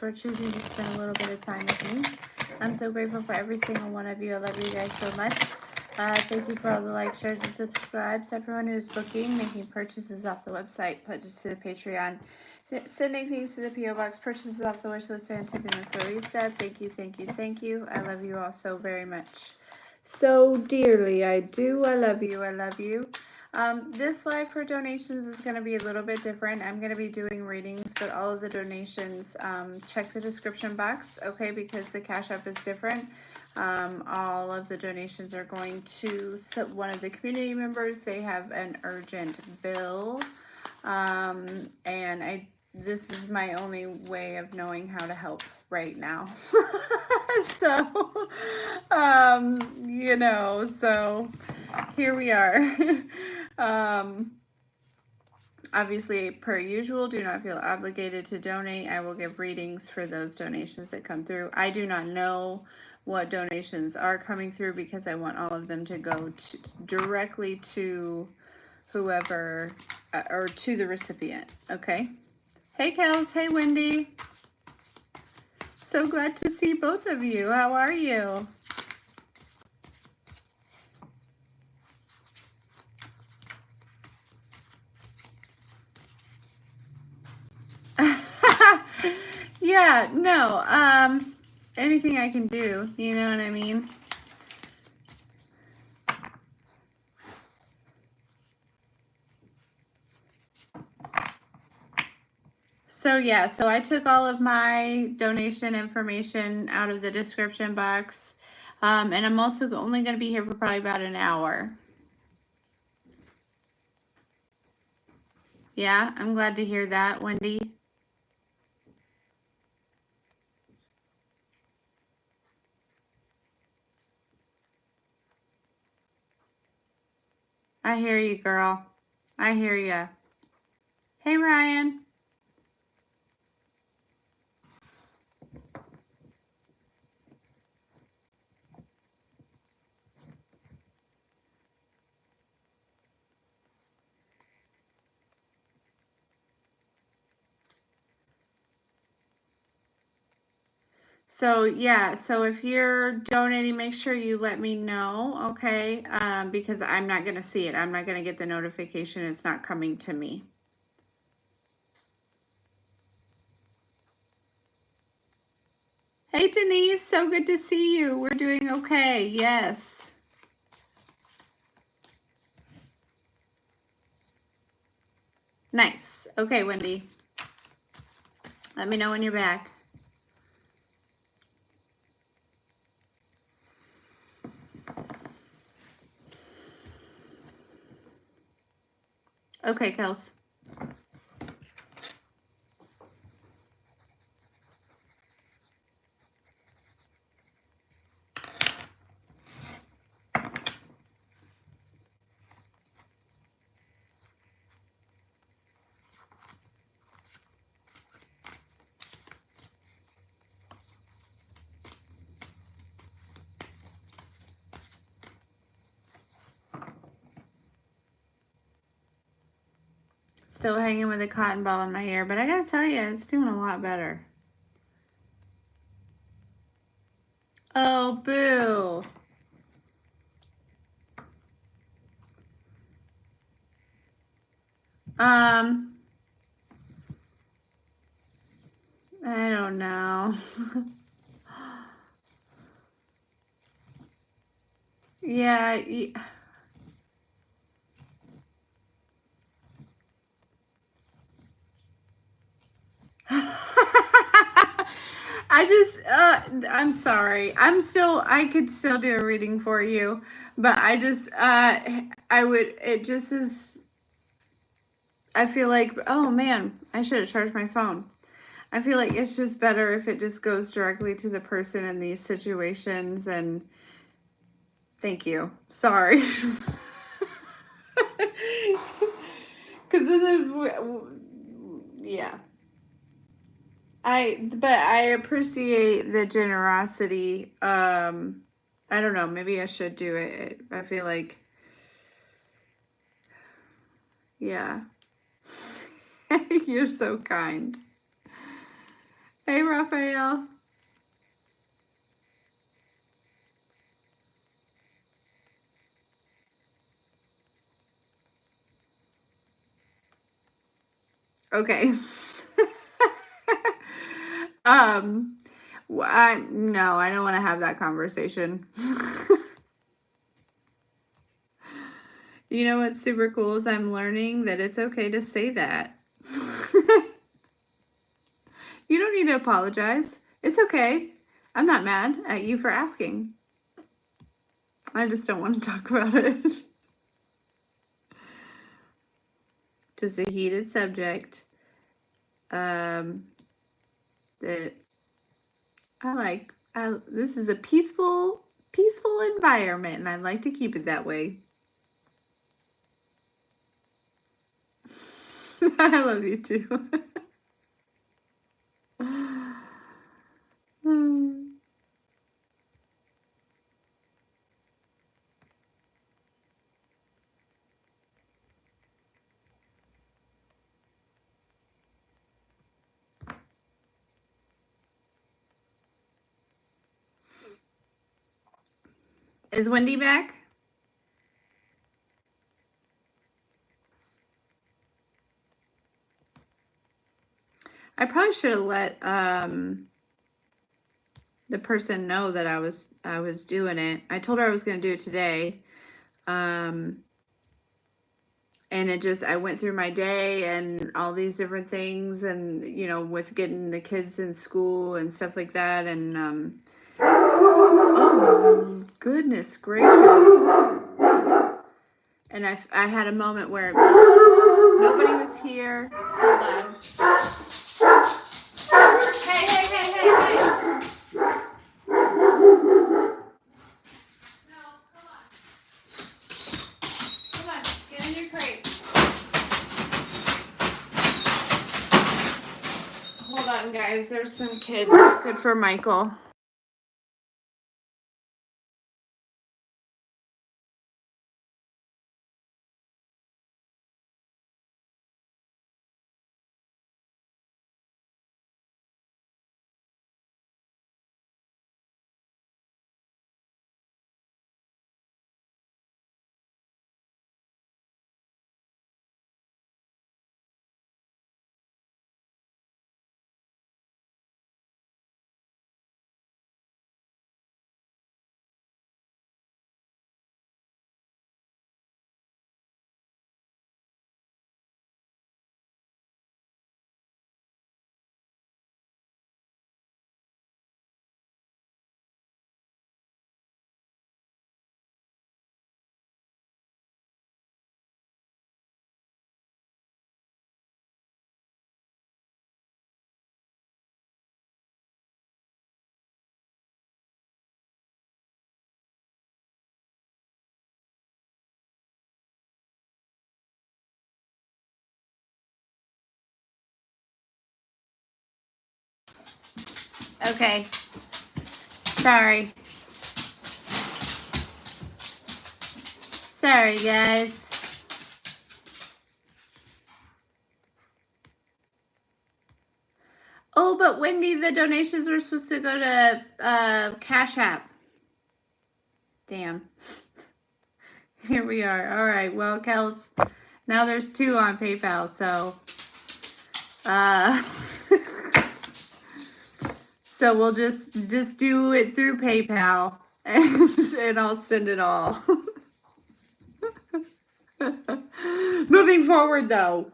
for choosing to spend a little bit of time with me. I'm so grateful for every single one of you. I love you guys so much. Thank you for all the likes, shares, and subscribes. Everyone who's booking, making purchases off the website, purchases to the Patreon, sending things to the P.O. Box, purchases off the wish list, and tipping the Florista. Thank you, thank you, thank you. I love you all so very much. So dearly, I do. I love you. I love you. This live for donations is going to be a little bit different. I'm going to be doing readings, but all of the donations, check the description box, okay, because the Cash App is different. All of the donations are going to one of the community members. They have an urgent bill, and this is my only way of knowing how to help right now. So, you know, so here we are. Obviously, per usual, do not feel obligated to donate. I will give readings for those donations that come through. I do not know what donations are coming through because I want all of them to go directly to whoever or to the recipient. Okay. Hey, Kels. Hey, Wendy. So glad to see both of you. How are you? Yeah, no, anything I can do, you know what I mean? So yeah, so I took all of my donation information out of the description box, and I'm also only going to be here for probably about an hour. Yeah, I'm glad to hear that, Wendy. I hear you, girl. I hear ya. Hey, Ryan. So yeah, so if you're donating, make sure you let me know, okay? Because I'm not going to see it. I'm not going to get the notification. It's not coming to me. Hey, Denise, so good to see you. We're doing okay. Yes. Nice. Okay, Wendy. Let me know when you're back. Okay, Kels. Still hanging with a cotton ball in my ear, but I gotta tell you, it's doing a lot better. Oh, boo. I don't know. Yeah. I'm sorry. I could still do a reading for you, but it just is, I feel like, oh man, I should have charged my phone. I feel like it's just better if it just goes directly to the person in these situations, and thank you. Sorry. Because yeah. But I appreciate the generosity. I don't know, maybe I should do it. I feel like, yeah. You're so kind. Hey, Raphael. Okay. No, I don't want to have that conversation. You know what's super cool is I'm learning that it's okay to say that. You don't need to apologize. It's okay. I'm not mad at you for asking. I just don't want to talk about it. Just a heated subject. That I like. This is a peaceful environment, and I'd like to keep it that way. I love you too. Is Wendy back? I probably should have let the person know that I was doing it. I told her I was going to do it today. And I went through my day and all these different things, and you know, with getting the kids in school and stuff like that, and oh goodness gracious. And I had a moment where nobody was here. Hold on. Hey. No, come on, get in your crate. Hold on, guys, there's some kids. Good for Michael. Okay. Sorry, guys. Oh, but Wendy, the donations were supposed to go to Cashapp. Damn. Here we are. All right. Well, Kels, now there's 2 on PayPal, so so we'll just do it through PayPal, and I'll send it all. Moving forward, though.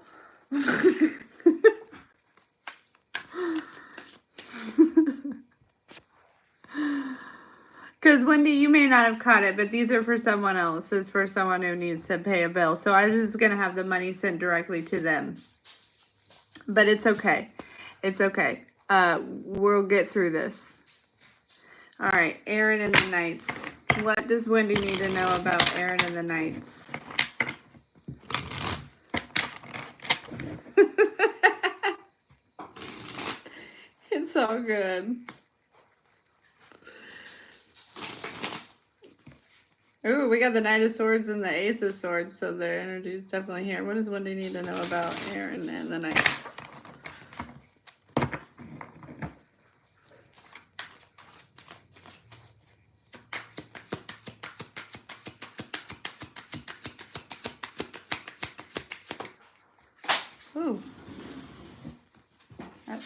Because, Wendy, you may not have caught it, but these are for someone else. It's for someone who needs to pay a bill. So I'm just going to have the money sent directly to them. But it's okay. It's okay. We'll get through this. All right, Aaron and the Knights. What does Wendy need to know about Aaron and the Knights? It's all good. Ooh, we got the Knight of Swords and the Ace of Swords, so their energy is definitely here. What does Wendy need to know about Aaron and the Knights?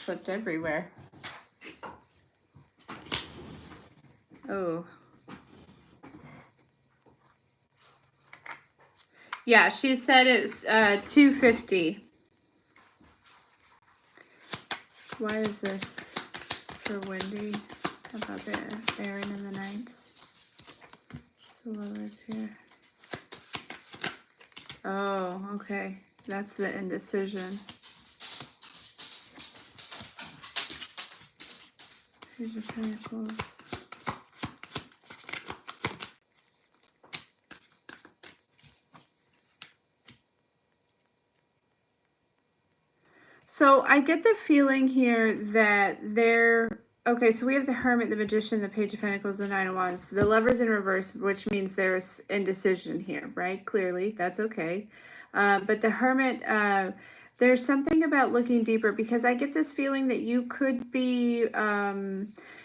flipped everywhere. Oh. Yeah, she said it's $250. Why is this for Wendy? How about the Aaron and the Knights? It's the lovers here. Oh, okay. That's the indecision. Here's your Pentacles. So I get the feeling here that they're, okay, so we have the Hermit, the Magician, the Page of Pentacles, the Nine of Wands, the Lovers in reverse, which means there's indecision here, right? Clearly, that's okay. But the Hermit, there's something about looking deeper, because I get this feeling that you could be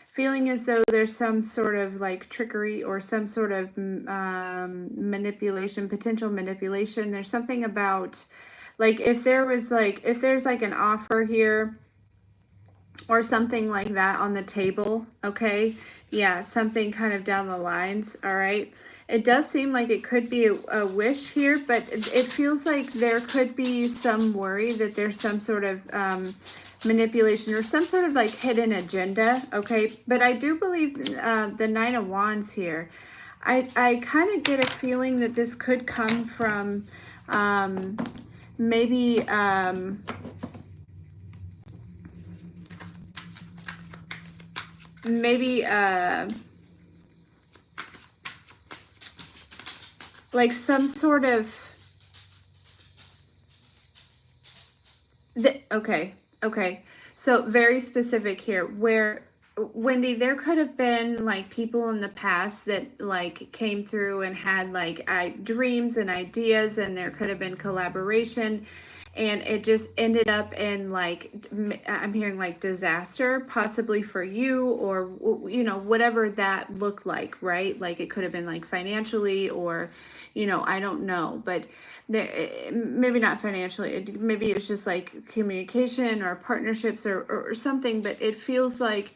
feeling as though there's some sort of like trickery or some sort of manipulation, potential manipulation. There's something about, like, if there's like an offer here or something like that on the table, okay? Yeah, something kind of down the lines, all right? It does seem like it could be a wish here, but it feels like there could be some worry that there's some sort of manipulation or some sort of like hidden agenda, okay? But I do believe the Nine of Wands here. I kind of get a feeling that this could come from maybe like some sort of okay, so very specific here, where Wendy, there could have been like people in the past that like came through and had like dreams and ideas, and there could have been collaboration, and it just ended up in like, I'm hearing like disaster, possibly for you, or you know, whatever that looked like, right? Like it could have been like financially, or you know, I don't know, but there, maybe not financially, maybe it's just like communication or partnerships or something, but it feels like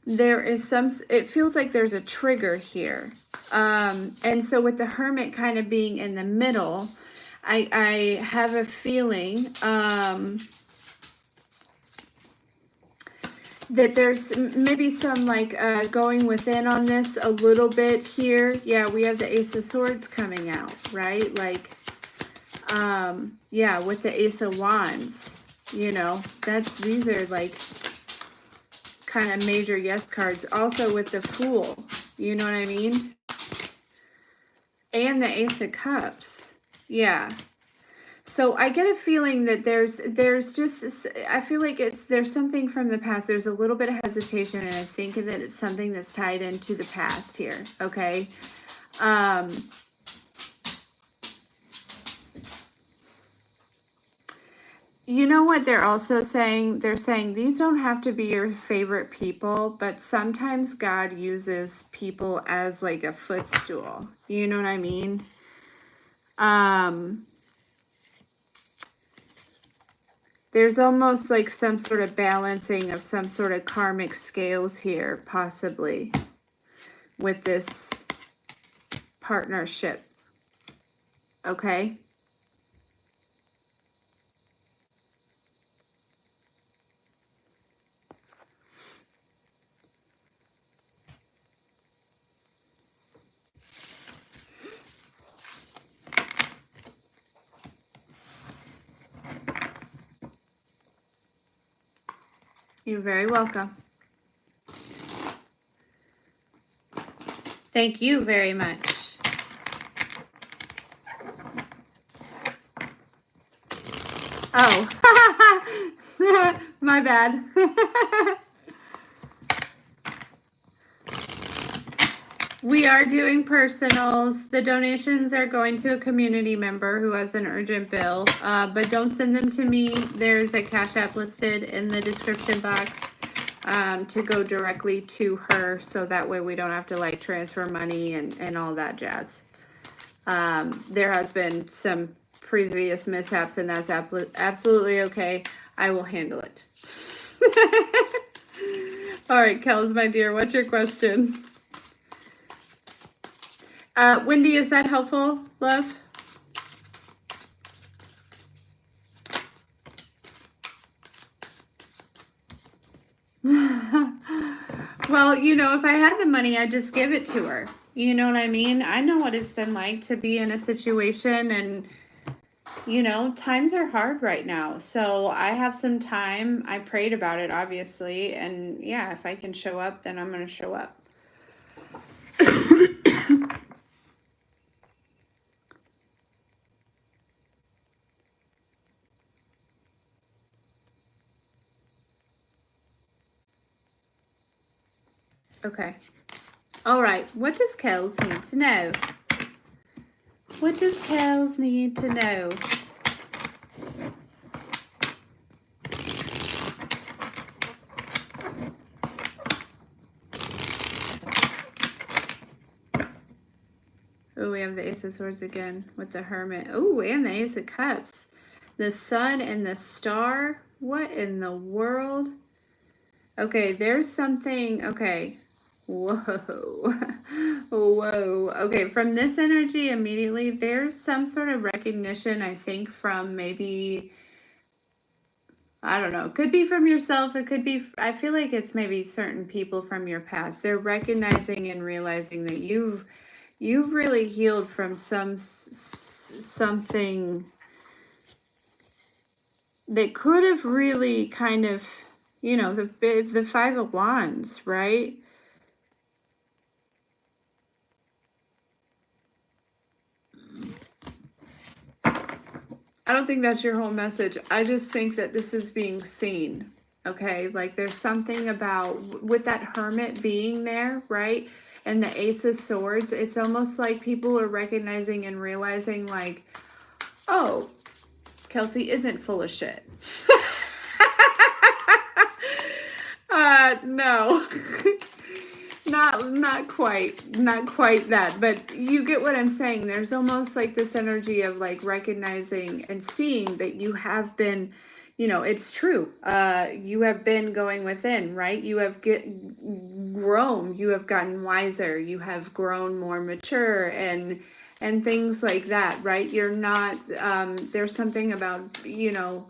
there is it feels like there's a trigger here. And so with the Hermit kind of being in the middle, I have a feeling that there's maybe some like going within on this a little bit here. Yeah, we have the Ace of Swords coming out, right? Like, yeah, with the Ace of Wands, you know, these are like kind of major yes cards. Also with the Fool, you know what I mean? And the Ace of Cups. Yeah. So I get a feeling that there's just, I feel like there's something from the past. There's a little bit of hesitation, and I think that it's something that's tied into the past here, okay? You know what they're also saying? They're saying these don't have to be your favorite people, but sometimes God uses people as like a footstool. You know what I mean? There's almost like some sort of balancing of some sort of karmic scales here, possibly, with this partnership. Okay? You're very welcome. Thank you very much. Oh, my bad. We are doing personals. The donations are going to a community member who has an urgent bill, but don't send them to me. There's a Cash App listed in the description box to go directly to her, so that way we don't have to like transfer money and all that jazz. There has been some previous mishaps, and that's absolutely okay. I will handle it. All right, Kels, my dear, what's your question? Wendy, is that helpful, love? Well, you know, if I had the money, I'd just give it to her. You know what I mean? I know what it's been like to be in a situation, and, you know, times are hard right now. So I have some time. I prayed about it, obviously. And yeah, if I can show up, then I'm going to show up. Okay. All right. What does Kels need to know? What does Kels need to know? Oh, we have the Ace of Swords again with the Hermit. Oh, and the Ace of Cups. The Sun and the Star. What in the world? Okay, there's something. Okay. Whoa. Whoa. Okay, from this energy immediately, there's some sort of recognition, I think, from maybe, I don't know, it could be from yourself. It could be, I feel like it's maybe certain people from your past. They're recognizing and realizing that you've really healed from something that could have really kind of, you know, the Five of Wands, right? I don't think that's your whole message. I just think that this is being seen, okay? Like there's something about, with that Hermit being there, right? And the Ace of Swords, it's almost like people are recognizing and realizing like, oh, Kelsey isn't full of shit. No. Not quite that, but you get what I'm saying. There's almost like this energy of like recognizing and seeing that you have been, you know, it's true. You have been going within, right? You have grown, you have gotten wiser, you have grown more mature and things like that, right? You're not, there's something about, you know,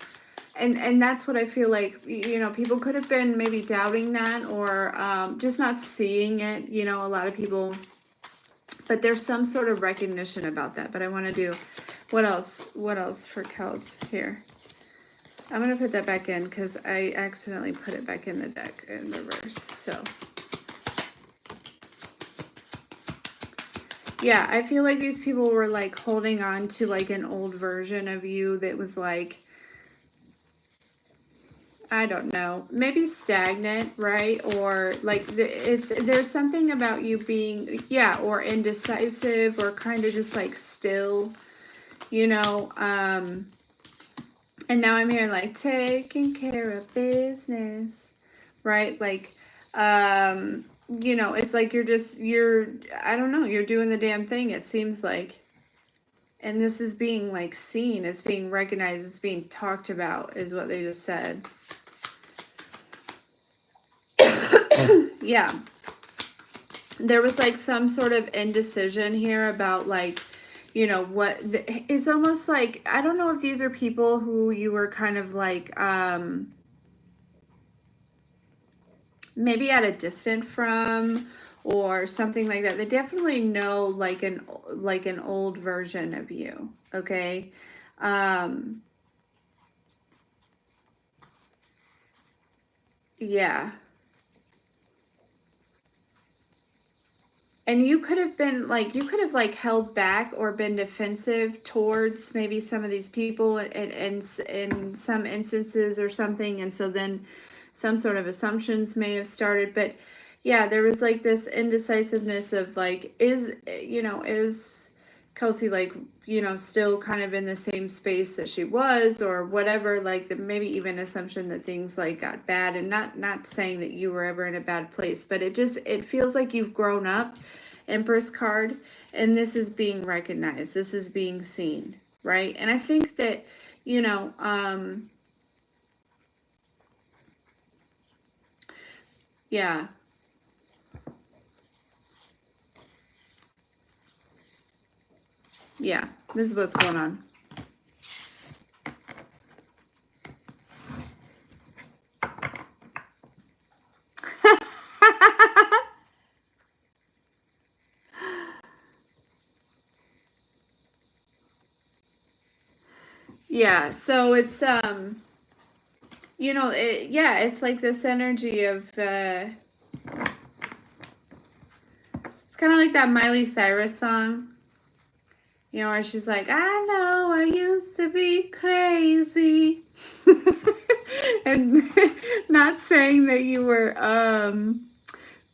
and that's what I feel like, you know, people could have been maybe doubting that or just not seeing it, you know, a lot of people, but there's some sort of recognition about that. But I want to do, what else for Kels here? I'm going to put that back in because I accidentally put it back in the deck in reverse. So yeah, I feel like these people were like holding on to like an old version of you that was like, I don't know, maybe stagnant, right? Or like there's something about you being, yeah, or indecisive or kind of just like still, you know, and now I'm hearing like taking care of business, right? Like, you know, it's like you're, I don't know, you're doing the damn thing, it seems like. And this is being like seen, it's being recognized, it's being talked about, is what they just said. Yeah, there was like some sort of indecision here about like, you know, what it's almost like, I don't know if these are people who you were kind of like maybe at a distance from or something like that. They definitely know like an old version of you, okay? Yeah. And you could have been like, you could have like held back or been defensive towards maybe some of these people in some instances or something. And so then some sort of assumptions may have started. But yeah, there was like this indecisiveness of like, is Kelsey like, you know, still kind of in the same space that she was or whatever, like maybe even assumption that things like got bad, and not saying that you were ever in a bad place, but it feels like you've grown up, Empress card, and this is being recognized, this is being seen, right? And I think that, you know, Yeah. Yeah. This is what's going on. Yeah, so it's you know, it's like this energy of it's kind of like that Miley Cyrus song, you know, where she's like, I know I used to be crazy. And not saying that you were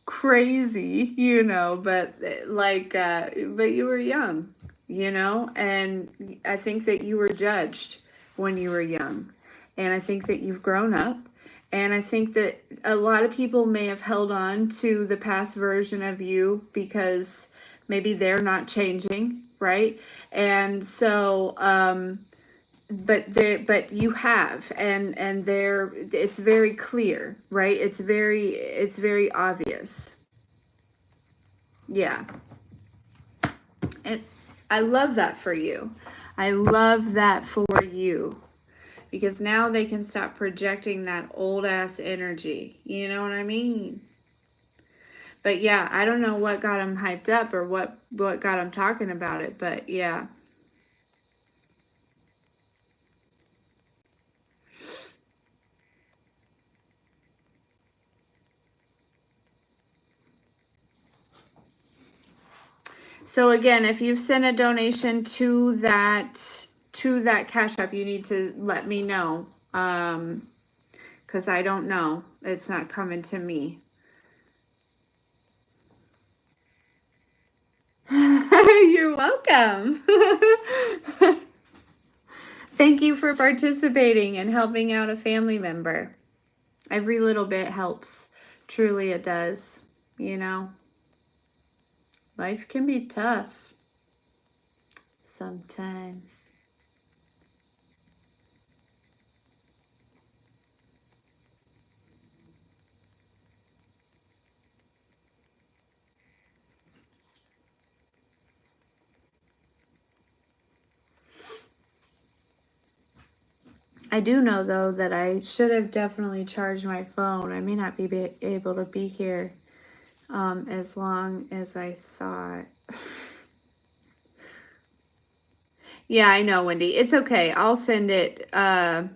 crazy, you know, but but you were young, you know, and I think that you were judged when you were young, and I think that you've grown up, and I think that a lot of people may have held on to the past version of you because maybe they're not changing, right? And so but you have, and there it's very clear, right? It's very obvious. Yeah. And I love that for you. I love that for you, because now they can stop projecting that old ass energy, you know what I mean? But yeah, I don't know what got them hyped up, or what got them talking about it, but yeah. So again, if you've sent a donation to that Cash App, you need to let me know. Because I don't know. It's not coming to me. You're welcome. Thank you for participating and helping out a family member. Every little bit helps. Truly it does. You know, life can be tough sometimes. I do know, though, that I should have definitely charged my phone. I may not be able to be here as long as I thought. Yeah, I know, Wendy. It's okay. I'll send it. I'll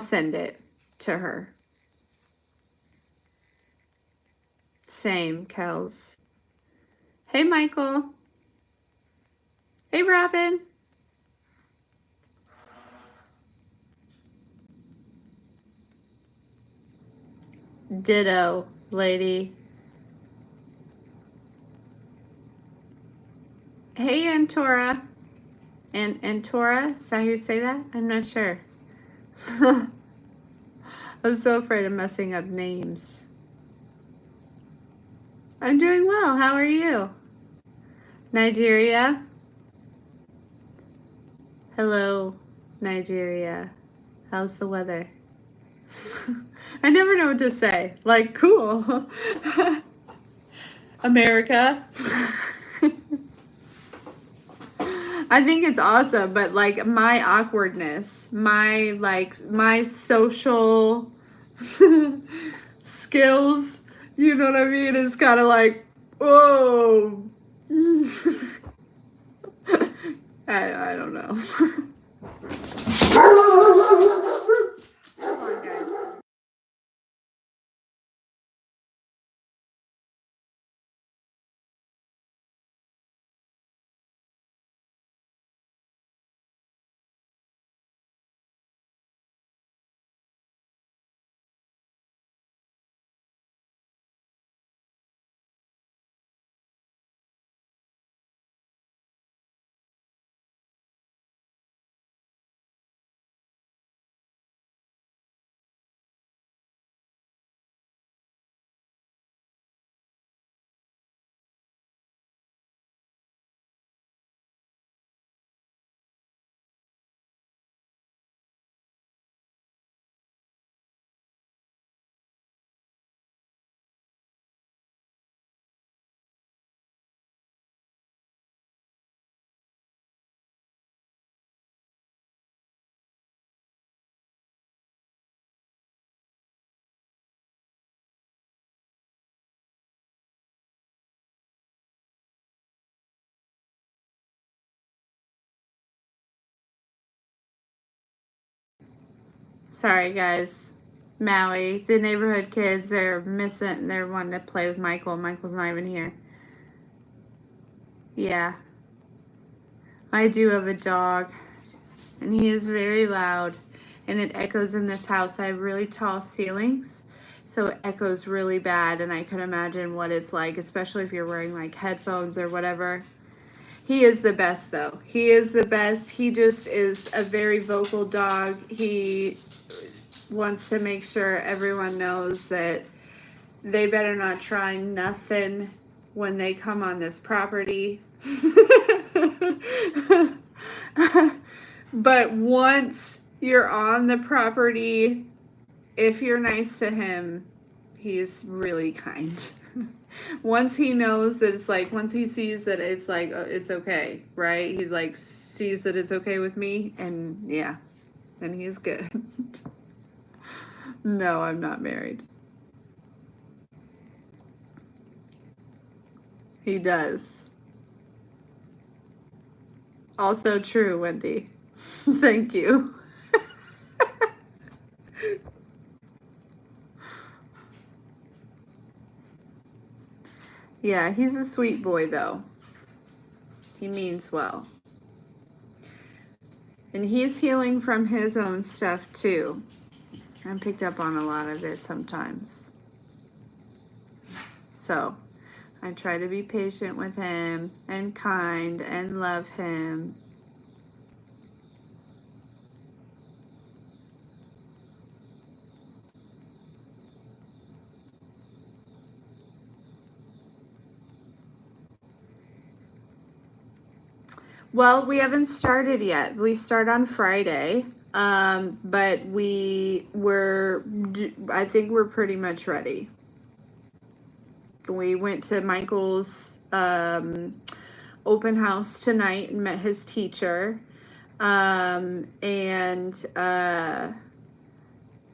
send it to her. Same, Kels. Hey, Michael. Hey, Robin. Ditto, lady. Hey, Antora. Antora? Is that how you say that? I'm not sure. I'm so afraid of messing up names. I'm doing well. How are you? Nigeria? Hello, Nigeria. How's the weather? I never know what to say. Like, cool. America. I think it's awesome, but like my awkwardness, my social skills, you know what I mean, is kind of like, whoa. I don't know. Sorry, guys. Maui, the neighborhood kids, they're missing. They're wanting to play with Michael. Michael's not even here. Yeah. I do have a dog, and he is very loud, and it echoes in this house. I have really tall ceilings, so it echoes really bad, and I can imagine what it's like, especially if you're wearing like headphones or whatever. He is the best, though. He is the best. He just is a very vocal dog. He wants to make sure everyone knows that they better not try nothing when they come on this property. But once you're on the property, if you're nice to him, he's really kind. Once he knows that it's like, once he sees that it's like, it's okay, right? He's like, sees that it's okay with me, and yeah, then he's good. No, I'm not married. He does. Also true, Wendy. Thank you. Yeah, he's a sweet boy, though. He means well. And he's healing from his own stuff, too. I picked up on a lot of it sometimes. So, I try to be patient with him and kind and love him. Well, we haven't started yet. We start on Friday. But I think we're pretty much ready. We went to Michael's open house tonight and met his teacher. And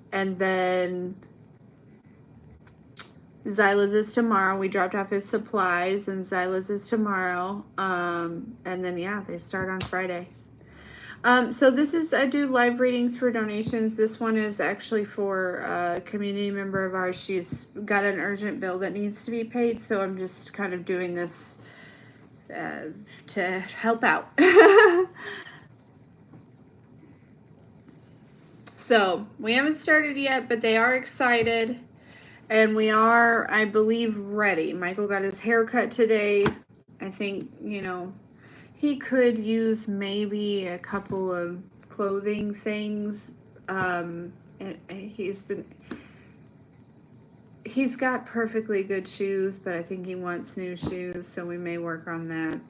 then Zyla's is tomorrow. We dropped off his supplies, and Zyla's is tomorrow. And then, yeah, they start on Friday. So I do live readings for donations. This one is actually for a community member of ours. She's got an urgent bill that needs to be paid, so I'm just kind of doing this to help out. So, we haven't started yet, but they are excited. And we are, I believe, ready. Michael got his hair cut today. I think, he could use maybe a couple of clothing things. He's got perfectly good shoes, but I think he wants new shoes, so we may work on that.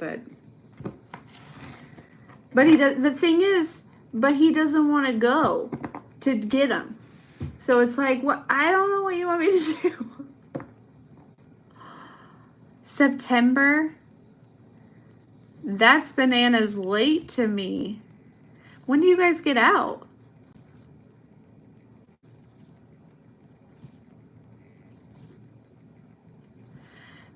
But he does. The thing is, but he doesn't want to go to get them. So it's like, what? I don't know what you want me to do. September? That's bananas late to me. When do you guys get out?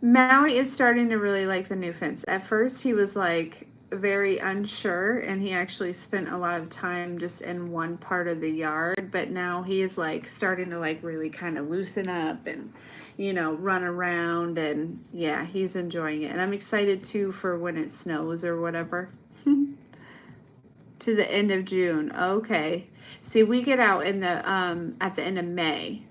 Maui is starting to really like the new fence. At first, he was like very unsure, and he actually spent a lot of time just in one part of the yard, but now he is like starting to like really kind of loosen up and run around, and yeah, he's enjoying it. And I'm excited too for when it snows or whatever. To the end of June. Okay. See, we get out in the at the end of May.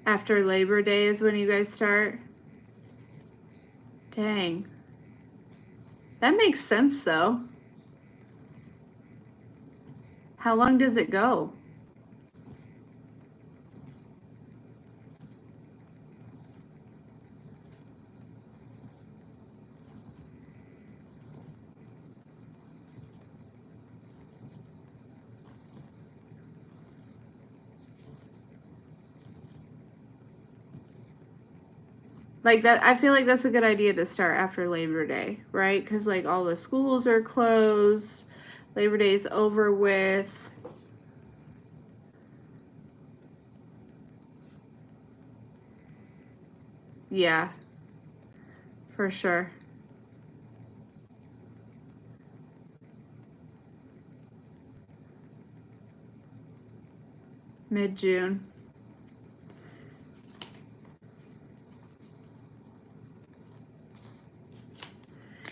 After Labor Day is when you guys start? Dang. That makes sense, though. How long does it go? Like that, I feel like that's a good idea to start after Labor Day, right? Because like all the schools are closed, Labor Day's over with. Yeah, for sure. Mid-June.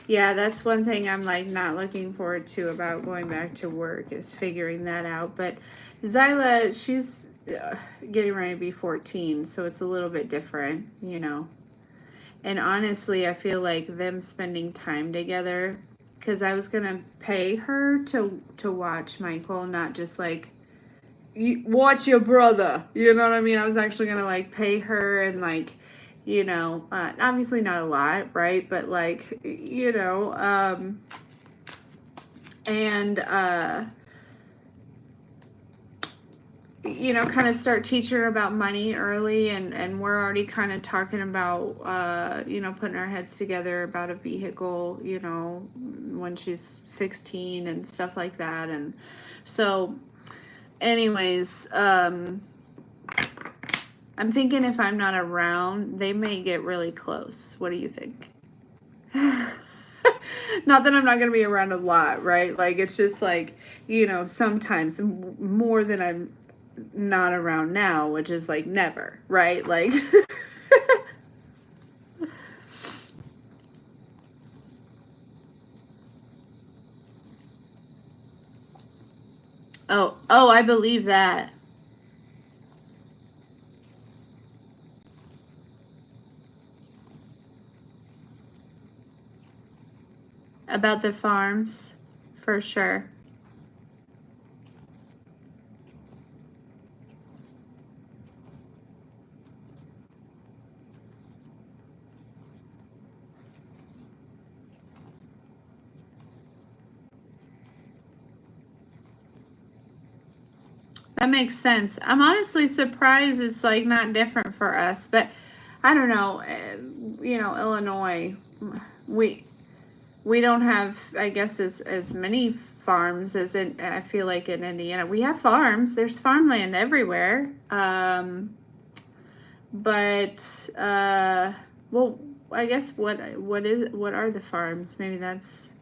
Yeah, that's one thing I'm like not looking forward to about going back to work is figuring that out. But Zyla, she's getting ready to be 14, so it's a little bit different, you know. And honestly, I feel like them spending time together, because I was gonna pay her to watch Michael, not just like you watch your brother. You know what I mean? I was actually gonna like pay her and like, you know, obviously not a lot, right? But like, you know, and you know, kind of start teaching her about money early, and we're already kind of talking about you know, putting our heads together about a vehicle, you know, when she's 16 and stuff like that. And so anyways, I'm thinking if I'm not around, they may get really close. What do you think? Not that I'm not going to be around a lot, right? Like, it's just like, you know, sometimes more than I'm not around now, which is like never, right? Like, oh, I believe that. About the farms, for sure. That makes sense. I'm honestly surprised it's like not different for us, but I don't know. You know, Illinois, we we don't have, I guess, as many farms as in, I feel like in Indiana. We have farms. There's farmland everywhere. But well, I guess what are the farms? Maybe that's.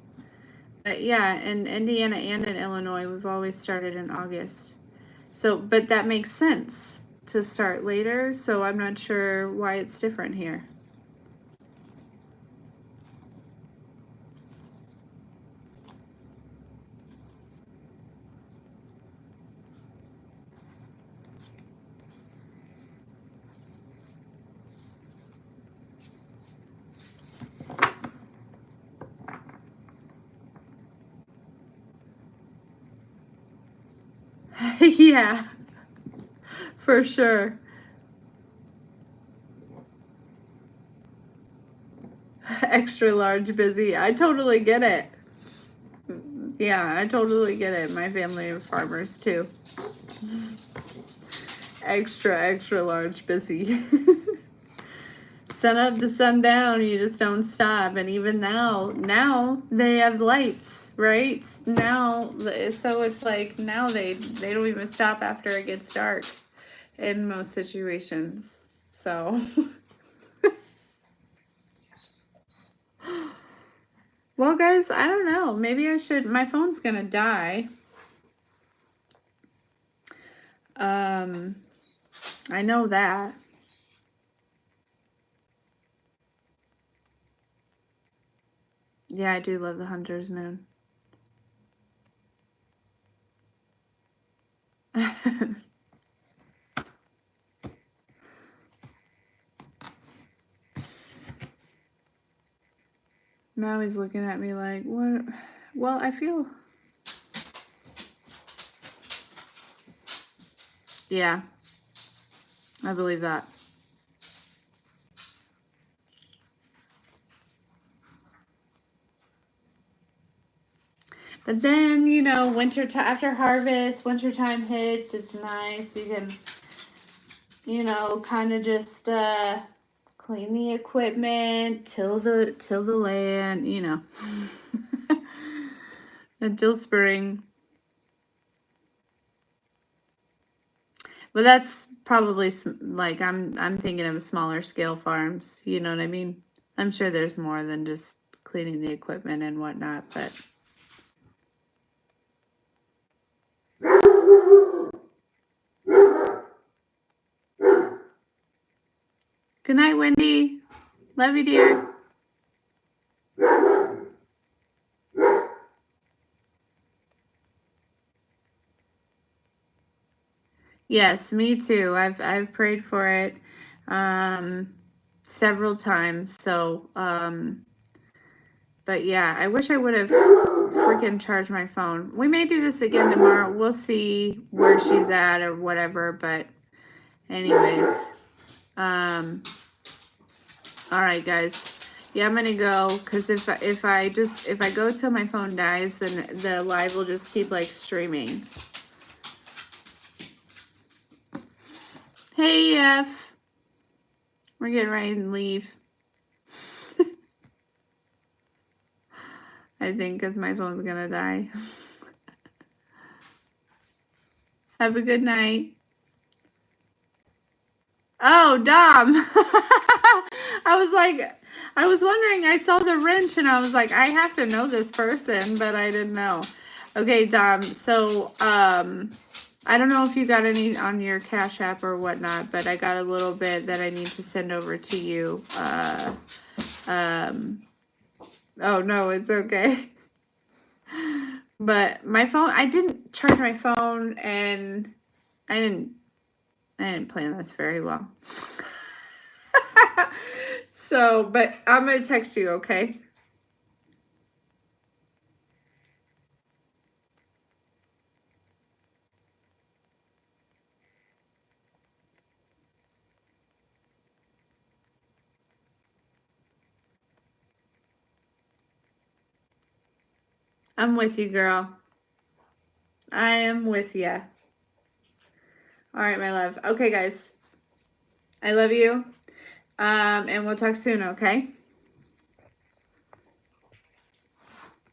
But yeah, in Indiana and in Illinois, we've always started in August. So, but that makes sense to start later. So I'm not sure why it's different here. Yeah, for sure. Extra large busy. I totally get it. Yeah, I totally get it. My family are farmers too. Extra large busy. Sun up to sundown, you just don't stop. And even now they have lights, right? Now, so it's like now they don't even stop after it gets dark in most situations. So, well, guys, I don't know. Maybe I should. My phone's gonna die. Um, I know that. Yeah, I do love the Hunter's Moon. Maui's looking at me like, what? Well, I feel. Yeah, I believe that. But then, you know, after harvest, winter time hits, it's nice. You can, you know, kind of just clean the equipment, till the land, you know. Until spring. Well, that's probably like I'm thinking of smaller scale farms. You know what I mean? I'm sure there's more than just cleaning the equipment and whatnot, but. Good night, Wendy. Love you, dear. Yes, me too. I've prayed for it several times. So, but yeah, I wish I would have freaking charged my phone. We may do this again tomorrow. We'll see where she's at or whatever. But anyways, all right, guys. Yeah, I'm gonna go because if I go till my phone dies, then the live will just keep like streaming. Hey, F. We're getting ready to leave. I think because my phone's gonna die. Have a good night. Oh, Dom. I was wondering, I saw the wrench and I was like, I have to know this person, but I didn't know. Okay, Dom. So, I don't know if you got any on your Cash App or whatnot, but I got a little bit that I need to send over to you. Oh no, it's okay. But my phone, I didn't charge my phone and I didn't plan this very well. So, but I'm going to text you, okay? I'm with you, girl. I am with you. All right, my love. Okay, guys. I love you. And we'll talk soon, okay?